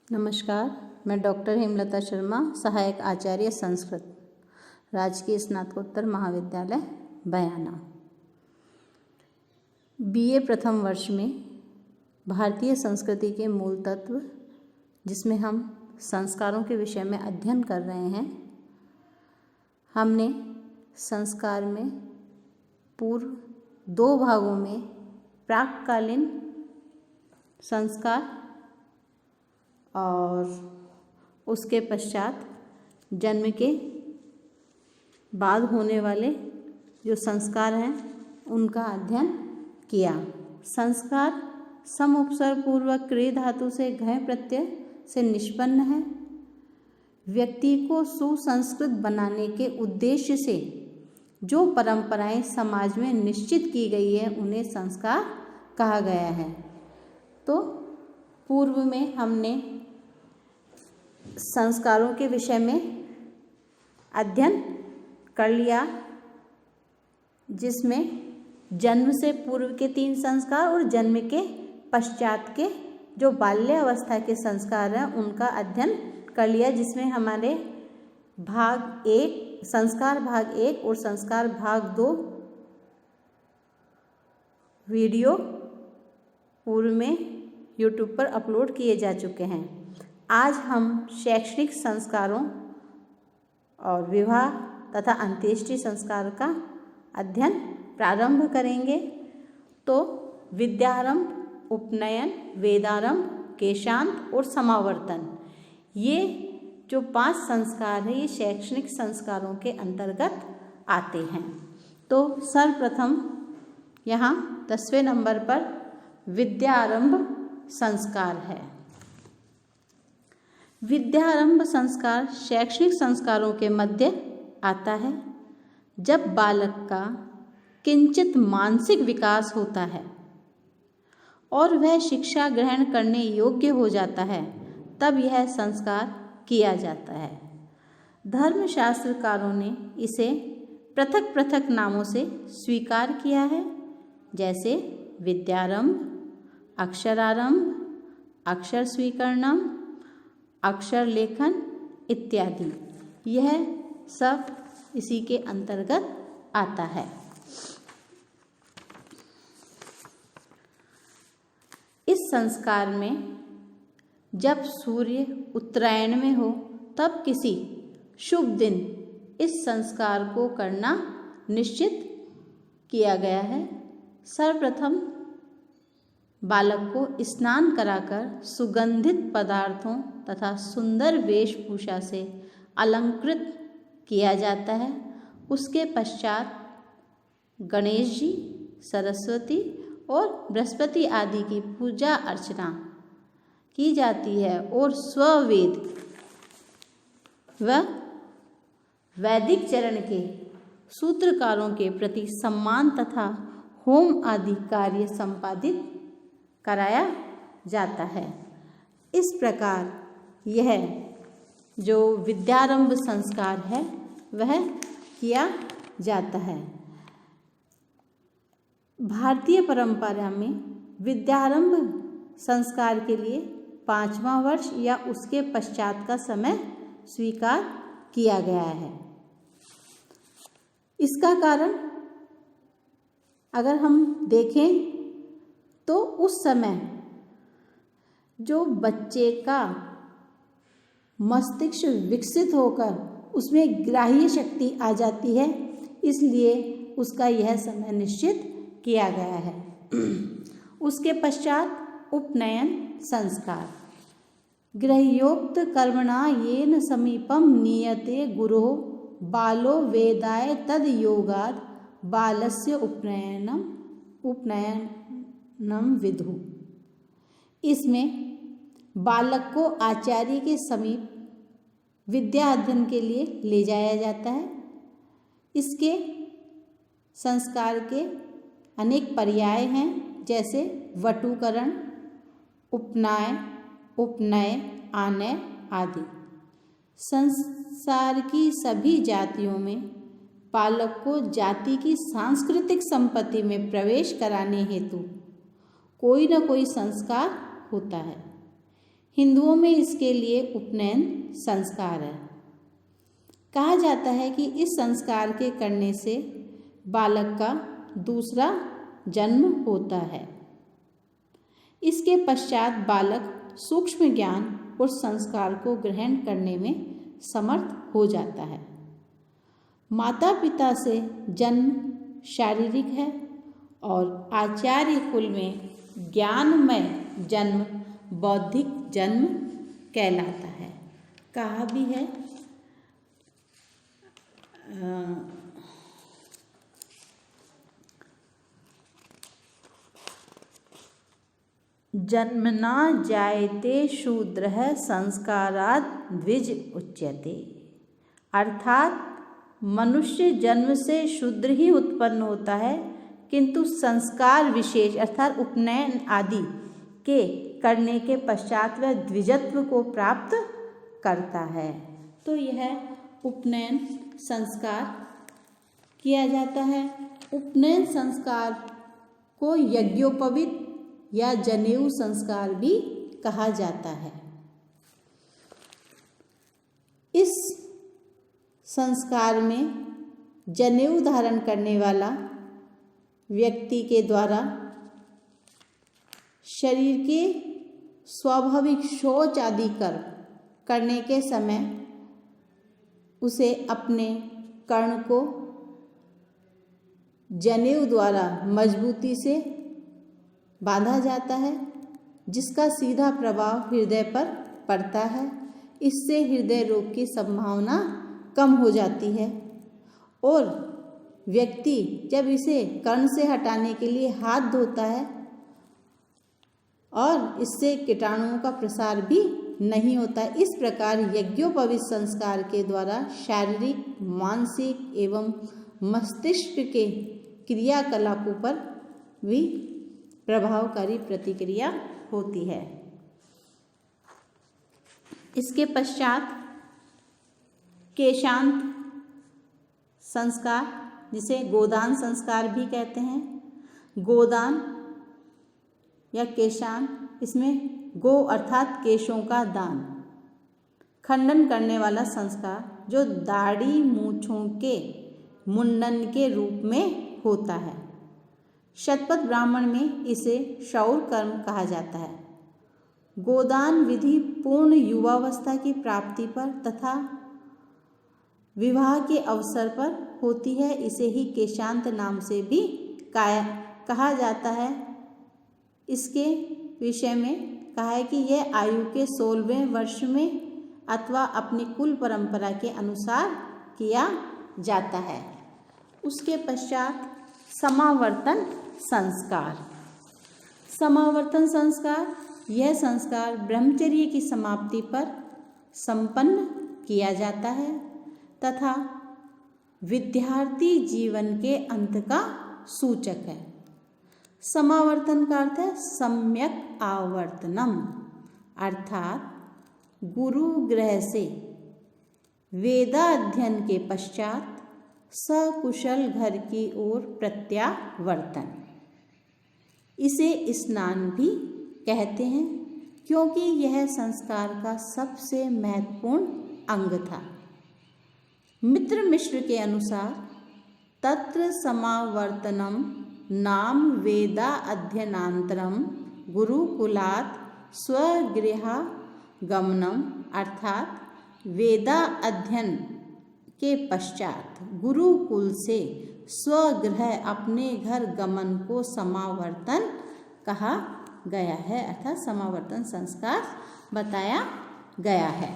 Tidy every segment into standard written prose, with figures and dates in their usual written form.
नमस्कार, मैं डॉक्टर हेमलता शर्मा, सहायक आचार्य संस्कृत, राजकीय स्नातकोत्तर महाविद्यालय बयाना। बीए प्रथम वर्ष में भारतीय संस्कृति के मूल तत्व, जिसमें हम संस्कारों के विषय में अध्ययन कर रहे हैं। हमने संस्कार में पूर्व 2 भागों में प्राककालीन संस्कार और उसके पश्चात जन्म के बाद होने वाले जो संस्कार हैं उनका अध्ययन किया। संस्कार सम उपसर्ग पूर्वक क्रिय धातु से घय प्रत्यय से निष्पन्न है। व्यक्ति को सुसंस्कृत बनाने के उद्देश्य से जो परंपराएं समाज में निश्चित की गई है उन्हें संस्कार कहा गया है। तो पूर्व में हमने संस्कारों के विषय में अध्ययन कर लिया, जिसमें जन्म से पूर्व के 3 संस्कार और जन्म के पश्चात के जो बाल्यावस्था के संस्कार हैं उनका अध्ययन कर लिया, जिसमें हमारे भाग 1 संस्कार भाग 1 और संस्कार भाग 2 वीडियो पूर्व में YouTube पर अपलोड किए जा चुके हैं। आज हम शैक्षणिक संस्कारों और विवाह तथा अंत्येष्टि संस्कार का अध्ययन प्रारंभ करेंगे। तो विद्यारंभ, उपनयन, वेदारंभ, केशांत और समावर्तन, ये जो 5 संस्कार हैं ये शैक्षणिक संस्कारों के अंतर्गत आते हैं। तो सर्वप्रथम यहाँ 10वें नंबर पर विद्यारंभ संस्कार है। विद्यारंभ संस्कार शैक्षणिक संस्कारों के मध्य आता है। जब बालक का किंचित मानसिक विकास होता है और वह शिक्षा ग्रहण करने योग्य हो जाता है, तब यह संस्कार किया जाता है। धर्मशास्त्रकारों ने इसे पृथक पृथक नामों से स्वीकार किया है, जैसे विद्यारंभ, अक्षरारंभ, अक्षर स्वीकरणम, अक्षर लेखन इत्यादि। यह सब इसी के अंतर्गत आता है। इस संस्कार में जब सूर्य उत्तरायण में हो तब किसी शुभ दिन इस संस्कार को करना निश्चित किया गया है। सर्वप्रथम बालक को स्नान कराकर सुगंधित पदार्थों तथा सुंदर वेशभूषा से अलंकृत किया जाता है। उसके पश्चात गणेश जी, सरस्वती और बृहस्पति आदि की पूजा अर्चना की जाती है और स्ववेद व वैदिक चरण के सूत्रकारों के प्रति सम्मान तथा होम आदि कार्य संपादित कराया जाता है। इस प्रकार यह जो विद्यारंभ संस्कार है वह किया जाता है। भारतीय परंपरा में विद्यारंभ संस्कार के लिए 5वां वर्ष या उसके पश्चात का समय स्वीकार किया गया है। इसका कारण अगर हम देखें तो उस समय जो बच्चे का मस्तिष्क विकसित होकर उसमें ग्राह्य शक्ति आ जाती है, इसलिए उसका यह समय निश्चित किया गया है। उसके पश्चात उपनयन संस्कार। गृह्योक्त कर्मणा येन समीपम नीयते गुरोः बालो वेदाय तद योगाद बालस्य उपनयनम विदुः। इसमें बालक को आचार्य के समीप विद्या अध्ययन के लिए ले जाया जाता है। इसके संस्कार के अनेक पर्याय हैं, जैसे वटुकरण, उपनाय, उपनय, आनय आदि। संसार की सभी जातियों में बालक को जाति की सांस्कृतिक संपत्ति में प्रवेश कराने हेतु कोई न कोई संस्कार होता है। हिंदुओं में इसके लिए उपनयन संस्कार है। कहा जाता है कि इस संस्कार के करने से बालक का दूसरा जन्म होता है। इसके पश्चात बालक सूक्ष्म ज्ञान और संस्कार को ग्रहण करने में समर्थ हो जाता है। माता पिता से जन्म शारीरिक है और आचार्य कुल में ज्ञानमय जन्म बौद्धिक जन्म कहलाता है। कहा भी है जन्मना जायते शूद्रः संस्कारात् द्विज उच्यते। अर्थात मनुष्य जन्म से शूद्र ही उत्पन्न होता है, किंतु संस्कार विशेष अर्थात उपनयन आदि के करने के पश्चात वह द्विजत्व को प्राप्त करता है। तो यह उपनयन संस्कार किया जाता है। उपनयन संस्कार को यज्ञोपवीत या जनेऊ संस्कार भी कहा जाता है। इस संस्कार में जनेऊ धारण करने वाला व्यक्ति के द्वारा शरीर के स्वाभाविक शौच आदि कर्म करने के समय उसे अपने कर्ण को जनेऊ द्वारा मजबूती से बांधा जाता है, जिसका सीधा प्रभाव हृदय पर पड़ता है। इससे हृदय रोग की संभावना कम हो जाती है और व्यक्ति जब इसे कर्ण से हटाने के लिए हाथ धोता है और इससे कीटाणुओं का प्रसार भी नहीं होता। इस प्रकार यज्ञोपवीत संस्कार के द्वारा शारीरिक, मानसिक एवं मस्तिष्क के क्रियाकलापों पर भी प्रभावकारी प्रतिक्रिया होती है। इसके पश्चात केशांत संस्कार, जिसे गोदान संस्कार भी कहते हैं। गोदान या केशांत, इसमें गो अर्थात केशों का दान, खंडन करने वाला संस्कार जो दाढ़ी मूंछों के मुंडन के रूप में होता है। शतपथ ब्राह्मण में इसे क्षौर कर्म कहा जाता है। गोदान विधि पूर्ण युवावस्था की प्राप्ति पर तथा विवाह के अवसर पर होती है। इसे ही केशांत नाम से भी कहा जाता है। इसके विषय में कहा है कि यह आयु के 16वें वर्ष में अथवा अपनी कुल परंपरा के अनुसार किया जाता है। उसके पश्चात समावर्तन संस्कार। समावर्तन संस्कार, यह संस्कार ब्रह्मचर्य की समाप्ति पर संपन्न किया जाता है तथा विद्यार्थी जीवन के अंत का सूचक है। समावर्तन का अर्थ है सम्यक आवर्तनम, अर्थात गुरु गृह से वेदाध्ययन के पश्चात सकुशल घर की ओर प्रत्यावर्तन। इसे स्नान भी कहते हैं क्योंकि यह संस्कार का सबसे महत्वपूर्ण अंग था। मित्र मिश्र के अनुसार तत्र समावर्तनम नाम वेदा अध्ययनांतरम गुरुकुलात् स्वगृहागमनम, अर्थात वेदा अध्ययन के पश्चात गुरुकुल से स्वगृह अपने घर गमन को समावर्तन कहा गया है, अर्थात समावर्तन संस्कार बताया गया है।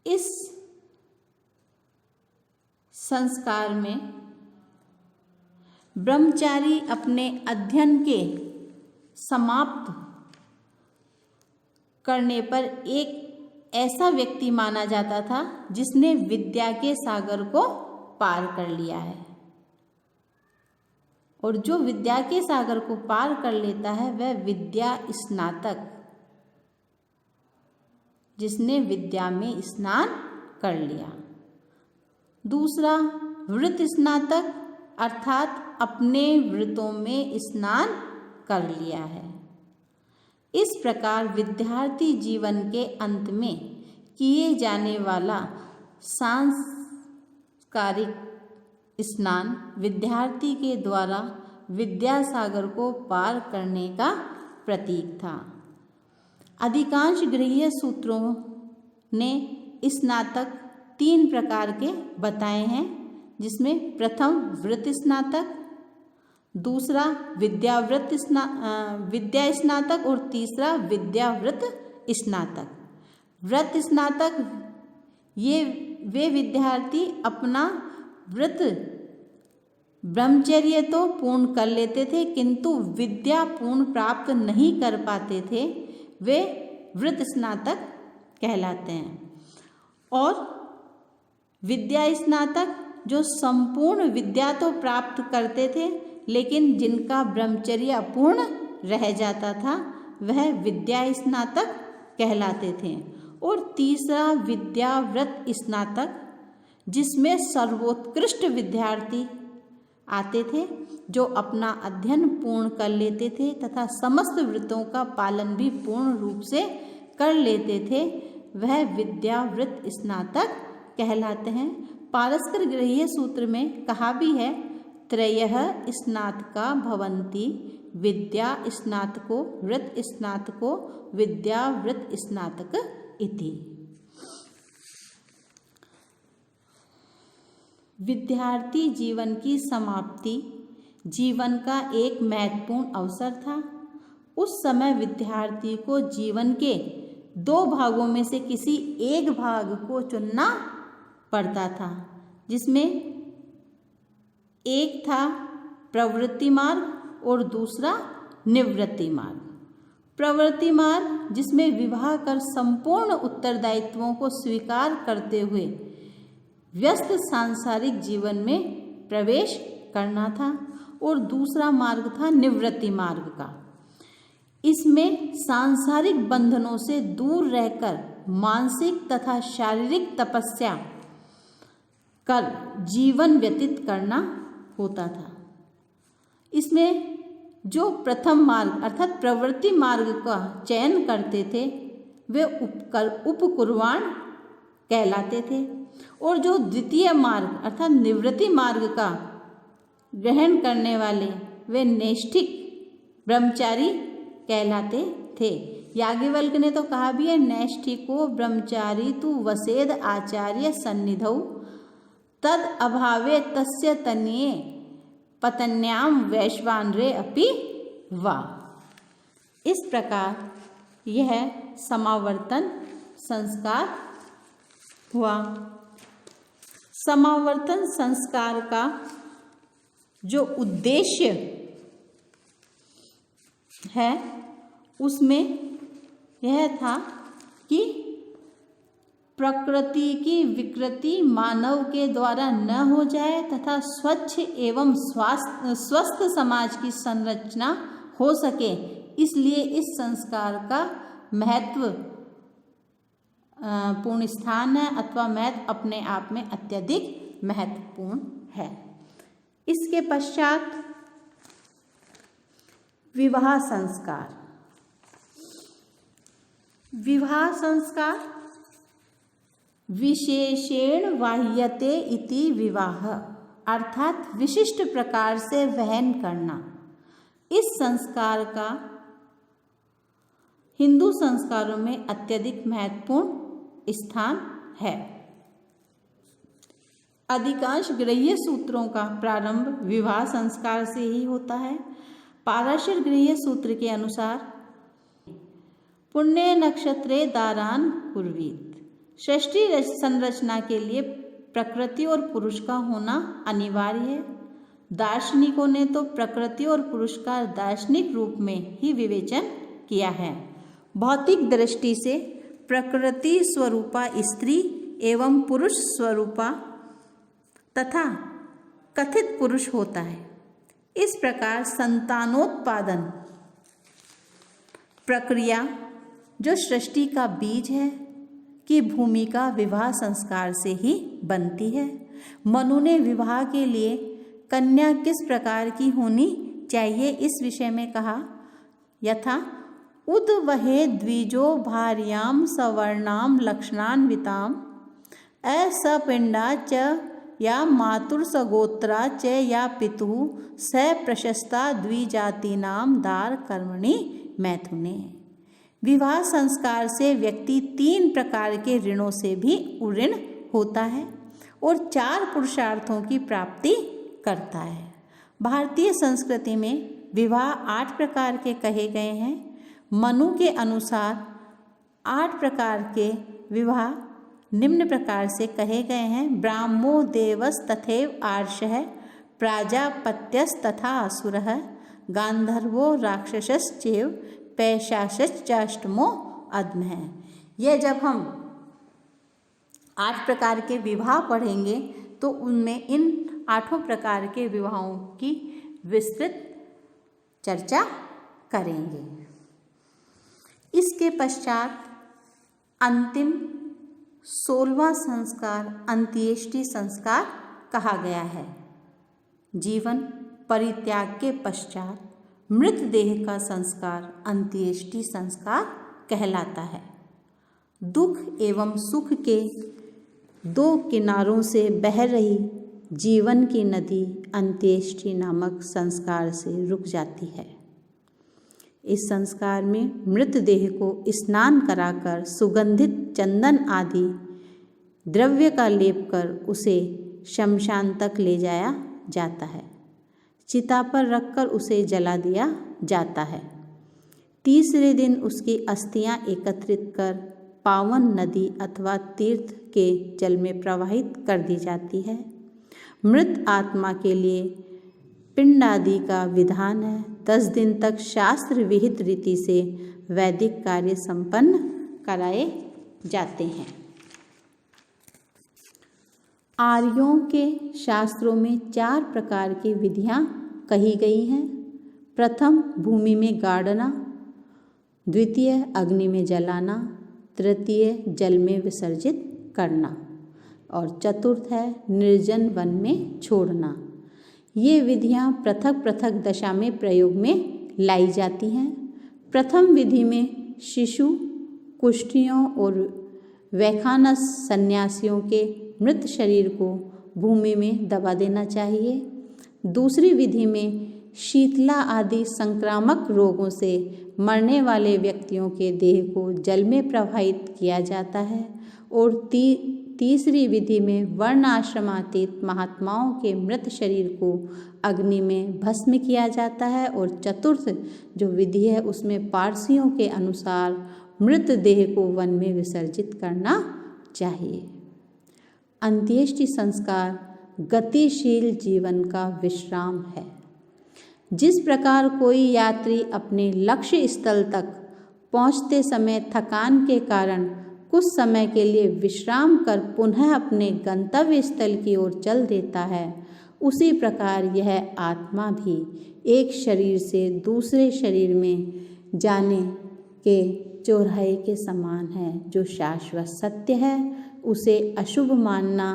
इस संस्कार में ब्रह्मचारी अपने अध्ययन के समाप्त करने पर एक ऐसा व्यक्ति माना जाता था जिसने विद्या के सागर को पार कर लिया है। और जो विद्या के सागर को पार कर लेता है वह विद्या स्नातक, जिसने विद्या में स्नान कर लिया, दूसरा व्रत स्नातक अर्थात अपने व्रतों में स्नान कर लिया है। इस प्रकार विद्यार्थी जीवन के अंत में किए जाने वाला सांस्कारिक स्नान विद्यार्थी के द्वारा विद्यासागर को पार करने का प्रतीक था। अधिकांश गृह्य सूत्रों ने स्नातक 3 प्रकार के बताए हैं, जिसमें प्रथम व्रत स्नातक, दूसरा विद्या स्नातक और तीसरा विद्याव्रत स्नातक। व्रत स्नातक वे विद्यार्थी अपना व्रत ब्रह्मचर्य तो पूर्ण कर लेते थे, किंतु विद्या पूर्ण प्राप्त नहीं कर पाते थे, वे व्रत स्नातक कहलाते हैं। और विद्या स्नातक जो संपूर्ण विद्या तो प्राप्त करते थे, लेकिन जिनका ब्रह्मचर्य अपूर्ण रह जाता था, वह विद्या स्नातक कहलाते थे। और तीसरा विद्याव्रत स्नातक, जिसमें सर्वोत्कृष्ट विद्यार्थी आते थे, जो अपना अध्ययन पूर्ण कर लेते थे तथा समस्त व्रतों का पालन भी पूर्ण रूप से कर लेते थे, वह विद्याव्रत स्नातक कहलाते हैं। पारस्कर गृह्य सूत्र में कहा भी है, त्रयः स्नातका भवन्ति, विद्या स्नातको व्रत स्नातको विद्याव्रत स्नातक इति। विद्यार्थी जीवन की समाप्ति जीवन का एक महत्वपूर्ण अवसर था। उस समय विद्यार्थी को जीवन के 2 भागों में से किसी एक भाग को चुनना पड़ता था, जिसमें एक था प्रवृत्ति मार्ग और दूसरा निवृत्ति मार्ग। प्रवृत्ति मार्ग, जिसमें विवाह कर संपूर्ण उत्तरदायित्वों को स्वीकार करते हुए व्यस्त सांसारिक जीवन में प्रवेश करना था, और दूसरा मार्ग था निवृत्ति मार्ग का। इसमें सांसारिक बंधनों से दूर रहकर मानसिक तथा शारीरिक तपस्या कर जीवन व्यतीत करना होता था। इसमें जो प्रथम मार्ग अर्थात प्रवृत्ति मार्ग का चयन करते थे, वे उपकुर्वाण कहलाते थे, और जो द्वितीय मार्ग अर्थात निवृत्ति मार्ग का ग्रहण करने वाले, वे नैष्ठिक ब्रह्मचारी कहलाते थे। याज्ञवल्क्य ने तो कहा भी है, नैष्ठिको ब्रह्मचारी तु वसेद आचार्य सन्निधौ तद अभावे तस्य तन्ये पत्न्याम वैश्वानरे अपि वा। इस प्रकार यह समावर्तन संस्कार हुआ। समावर्तन संस्कार का जो उद्देश्य है, उसमें यह था कि प्रकृति की विकृति मानव के द्वारा न हो जाए तथा स्वच्छ एवं स्वस्थ समाज की संरचना हो सके, इसलिए इस संस्कार का महत्व पूर्ण स्थान है अथवा महत्व अपने आप में अत्यधिक महत्वपूर्ण है। इसके पश्चात विवाह संस्कार। विवाह संस्कार विशेषेण वाह्यते इति विवाह, अर्थात विशिष्ट प्रकार से वहन करना। इस संस्कार का हिंदू संस्कारों में अत्यधिक महत्वपूर्ण स्थान है। अधिकांश गृह्य सूत्रों का प्रारंभ विवाह संस्कार से ही होता है। पाराशर गृह्य सूत्र के अनुसार पुण्य नक्षत्रे दारान कुर्वीत, सृष्टि संरचना के लिए प्रकृति और पुरुष का होना अनिवार्य है। दार्शनिकों ने तो प्रकृति और पुरुष का दार्शनिक रूप में ही विवेचन किया है। भौतिक दृष्टि से प्रकृति स्वरूपा स्त्री एवं पुरुष स्वरूपा तथा कथित पुरुष होता है। इस प्रकार संतानोत्पादन प्रक्रिया जो सृष्टि का बीज है की भूमिका विवाह संस्कार से ही बनती है। मनु ने विवाह के लिए कन्या किस प्रकार की होनी चाहिए इस विषय में कहा, यथा उद्वहे द्विजो भार्यां सवर्णां लक्षणान्वितां असपिंडा च या मातुर्सगोत्रा च या पितुः स प्रशस्ता द्विजातीनां दार कर्मणि मैथुने। विवाह संस्कार से व्यक्ति 3 प्रकार के ऋणों से भी उऋण होता है और 4 पुरुषार्थों की प्राप्ति करता है। भारतीय संस्कृति में विवाह 8 प्रकार के कहे गए हैं। मनु के अनुसार 8 प्रकार के विवाह निम्न प्रकार से कहे गए हैं। ब्राह्मो देवस तथैव आर्षः प्राजापत्यस्तथा असुरः गांधर्वो राक्षसश्चैव पैशाचश्चाष्टमो अधमः। यह जब हम 8 प्रकार के विवाह पढ़ेंगे तो उनमें इन 8 प्रकार के विवाहों की विस्तृत चर्चा करेंगे। इसके पश्चात अंतिम 16वां संस्कार अंत्येष्टि संस्कार कहा गया है। जीवन परित्याग के पश्चात मृतदेह का संस्कार अंत्येष्टि संस्कार कहलाता है। दुख एवं सुख के 2 किनारों से बह रही जीवन की नदी अंत्येष्टि नामक संस्कार से रुक जाती है। इस संस्कार में मृतदेह को स्नान कराकर सुगंधित चंदन आदि द्रव्य का लेप कर उसे शमशान तक ले जाया जाता है। चिता पर रखकर उसे जला दिया जाता है। तीसरे दिन उसकी अस्थियां एकत्रित कर पावन नदी अथवा तीर्थ के जल में प्रवाहित कर दी जाती है। मृत आत्मा के लिए पिंड आदि का विधान है। 10 दिन तक शास्त्र विहित रीति से वैदिक कार्य संपन्न कराए जाते हैं। आर्यों के शास्त्रों में 4 प्रकार की विधियां कही गई हैं। प्रथम भूमि में गाड़ना, द्वितीय अग्नि में जलाना, तृतीय जल में विसर्जित करना और चतुर्थ है निर्जन वन में छोड़ना। ये विधियां पृथक पृथक दशा में प्रयोग में लाई जाती हैं। प्रथम विधि में शिशु, कुष्ठियों और वैखानस सन्यासियों के मृत शरीर को भूमि में दबा देना चाहिए। दूसरी विधि में शीतला आदि संक्रामक रोगों से मरने वाले व्यक्तियों के देह को जल में प्रवाहित किया जाता है और तीसरी विधि में वर्ण आश्रमातीत महात्माओं के मृत शरीर को अग्नि में भस्म किया जाता है और चतुर्थ जो विधि है उसमें पारसियों के अनुसार मृत देह को वन में विसर्जित करना चाहिए। अंत्येष्टि संस्कार गतिशील जीवन का विश्राम है। जिस प्रकार कोई यात्री अपने लक्ष्य स्थल तक पहुंचते समय थकान के कारण कुछ समय के लिए विश्राम कर पुनः अपने गंतव्य स्थल की ओर चल देता है, उसी प्रकार यह आत्मा भी एक शरीर से दूसरे शरीर में जाने के चौराहे के समान है। जो शाश्वत सत्य है उसे अशुभ मानना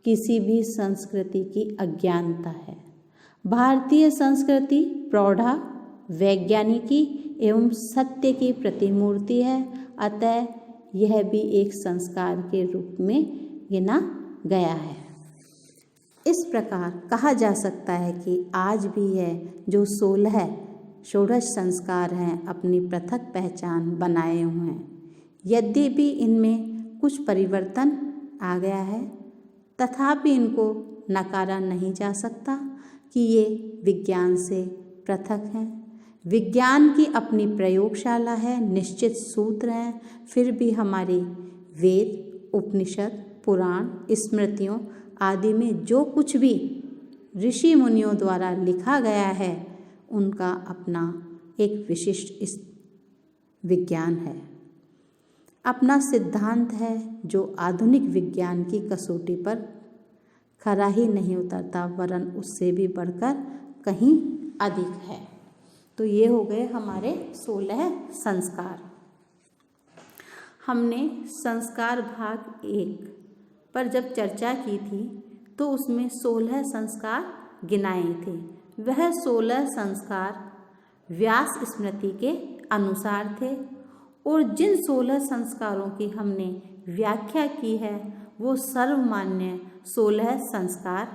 किसी भी संस्कृति की अज्ञानता है। भारतीय संस्कृति प्रौढ़ा, वैज्ञानिकी एवं सत्य की प्रतिमूर्ति है, अतः यह भी एक संस्कार के रूप में गिना गया है। इस प्रकार कहा जा सकता है कि आज भी यह जो 16 षोडश संस्कार हैं अपनी पृथक पहचान बनाए हुए हैं। यद्यपि इनमें कुछ परिवर्तन आ गया है, तथापि इनको नकारा नहीं जा सकता कि ये विज्ञान से पृथक हैं। विज्ञान की अपनी प्रयोगशाला है, निश्चित सूत्र हैं, फिर भी हमारी वेद, उपनिषद, पुराण, स्मृतियों आदि में जो कुछ भी ऋषि मुनियों द्वारा लिखा गया है उनका अपना एक विशिष्ट विज्ञान है, अपना सिद्धांत है जो आधुनिक विज्ञान की कसौटी पर खरा ही नहीं उतरता वरन उससे भी बढ़कर कहीं अधिक है। तो ये हो गए हमारे 16 संस्कार। हमने संस्कार भाग 1 पर जब चर्चा की थी तो उसमें 16 संस्कार गिनाए थे। वह 16 संस्कार व्यास स्मृति के अनुसार थे और जिन 16 संस्कारों की हमने व्याख्या की है वो सर्वमान्य 16 संस्कार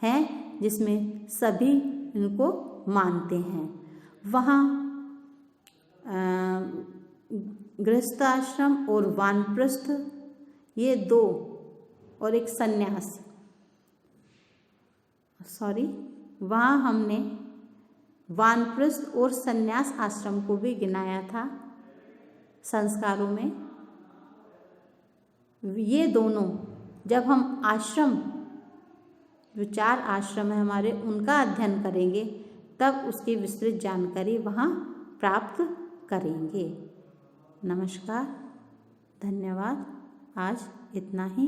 हैं, जिसमें सभी इनको मानते हैं। वहाँ गृहस्थाश्रम और वानप्रस्थ ये दो, और एक सन्यास, वहाँ हमने वानप्रस्थ और सन्यास आश्रम को भी गिनाया था संस्कारों में। ये दोनों जब हम आश्रम, जो 4 आश्रम है हमारे, उनका अध्ययन करेंगे तब उसकी विस्तृत जानकारी वहाँ प्राप्त करेंगे। नमस्कार, धन्यवाद। आज इतना ही।